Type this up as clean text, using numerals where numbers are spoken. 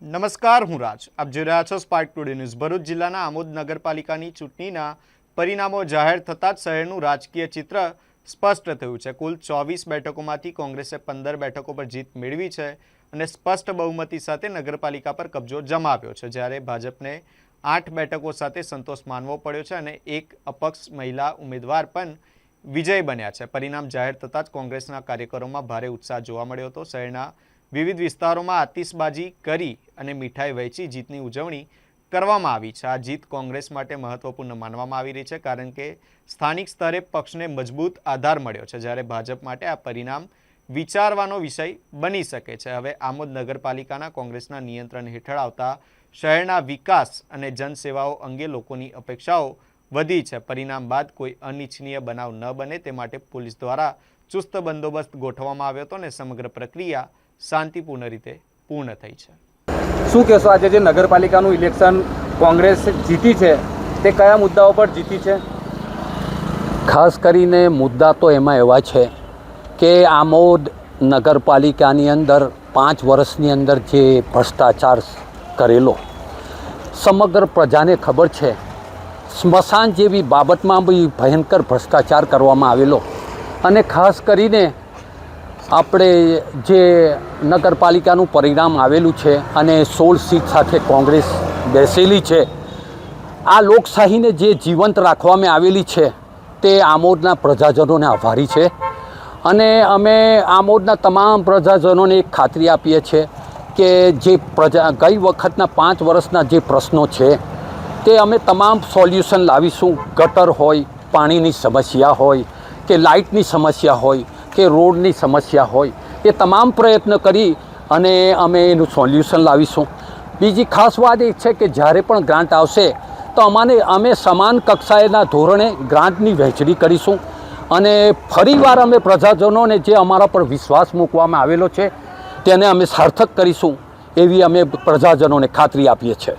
નમસ્કાર, હું રાજ. આપ જોઈ રહ્યા છો સ્પાર્ક ટુડે ન્યૂઝ. ભરૂચ જિલ્લાના આમોદ નગરપાલિકાની ચૂંટણીના પરિણામો જાહેર થતાં જ શહેરનું રાજકીય ચિત્ર સ્પષ્ટ થયું છે. કુલ 24 બેઠકોમાંથી કોંગ્રેસે 15 બેઠકો પર જીત મેળવી છે અને સ્પષ્ટ બહુમતી સાથે નગરપાલિકા પર કબજો જમાવ્યો છે, જ્યારે ભાજપને 8 બેઠકો સાથે સંતોષ માનવો પડ્યો છે અને એક અપક્ષ મહિલા ઉમેદવાર પણ વિજય બન્યા છે. પરિણામ જાહેર થતાં જ કોંગ્રેસના કાર્યકરોમાં ભારે ઉત્સાહ જોવા મળ્યો હતો. શહેરના વિવિધ વિસ્તારોમાં આતિશબાજી કરી અને મીઠાઈ વહેંચી જીતની ઉજવણી કરવામાં આવી છે. આ જીત કોંગ્રેસ માટે મહત્વપૂર્ણ માનવામાં આવી રહી છે, કારણ કે સ્થાનિક સ્તરે પક્ષને મજબૂત આધાર મળ્યો છે, જ્યારે ભાજપ માટે આ પરિણામ વિચારવાનો વિષય બની શકે છે. હવે આમોદ નગરપાલિકાના કોંગ્રેસના નિયંત્રણ હેઠળ આવતા શહેરના વિકાસ અને જનસેવાઓ અંગે લોકોની અપેક્ષાઓ વધી છે. પરિણામ બાદ કોઈ અનિચ્છનીય બનાવ ન બને તે માટે પોલીસ દ્વારા ચુસ્ત બંદોબસ્ત ગોઠવવામાં આવ્યો હતો અને સમગ્ર પ્રક્રિયા શાંતિપૂર્ણ રીતે પૂર્ણ થઈ છે. શું કહેશો, આજે જે નગરપાલિકાનું ઇલેક્શન કોંગ્રેસ જીતી છે તે કયા મુદ્દાઓ પર જીતી છે? ખાસ કરીને મુદ્દા તો એમાં એવા છે કે આમોદ નગરપાલિકાની અંદર 5 વર્ષની અંદર જે ભ્રષ્ટાચાર કરેલો સમગ્ર પ્રજાને ખબર છે. સ્મશાન જેવી બાબતમાં બી ભયંકર ભ્રષ્ટાચાર કરવામાં આવેલો અને ખાસ કરીને આપણે જે નગરપાલિકાનું પરિણામ આવેલું છે અને 16 સીટ સાથે કોંગ્રેસ બેસેલી છે, આ લોકશાહીને જે જીવંત રાખવામાં આવેલી છે તે આમોદના પ્રજાજનોને આભારી છે અને અમે આમોદના તમામ પ્રજાજનોને એક ખાતરી આપીએ છીએ કે જે ગઈ વખતના 5 વર્ષના જે પ્રશ્નો છે તે અમે તમામ સોલ્યુશન લાવીશું. ગટર હોય, પાણીની સમસ્યા હોય કે લાઇટની સમસ્યા હોય કે રોડની સમસ્યા હોય, એ તમામ પ્રયત્ન કરી અને અમે એનું સોલ્યુશન લાવીશું. બીજી ખાસ વાત એ છે કે જ્યારે પણ ગ્રાન્ટ આવશે તો અમે સમાન કક્ષાએના ધોરણે ગ્રાન્ટની વહેંચણી કરીશું અને ફરીવાર અમે પ્રજાજનોને જે અમારા પર વિશ્વાસ મૂકવામાં આવેલો છે તેને અમે સાર્થક કરીશું એવી અમે પ્રજાજનોને ખાતરી આપીએ છીએ.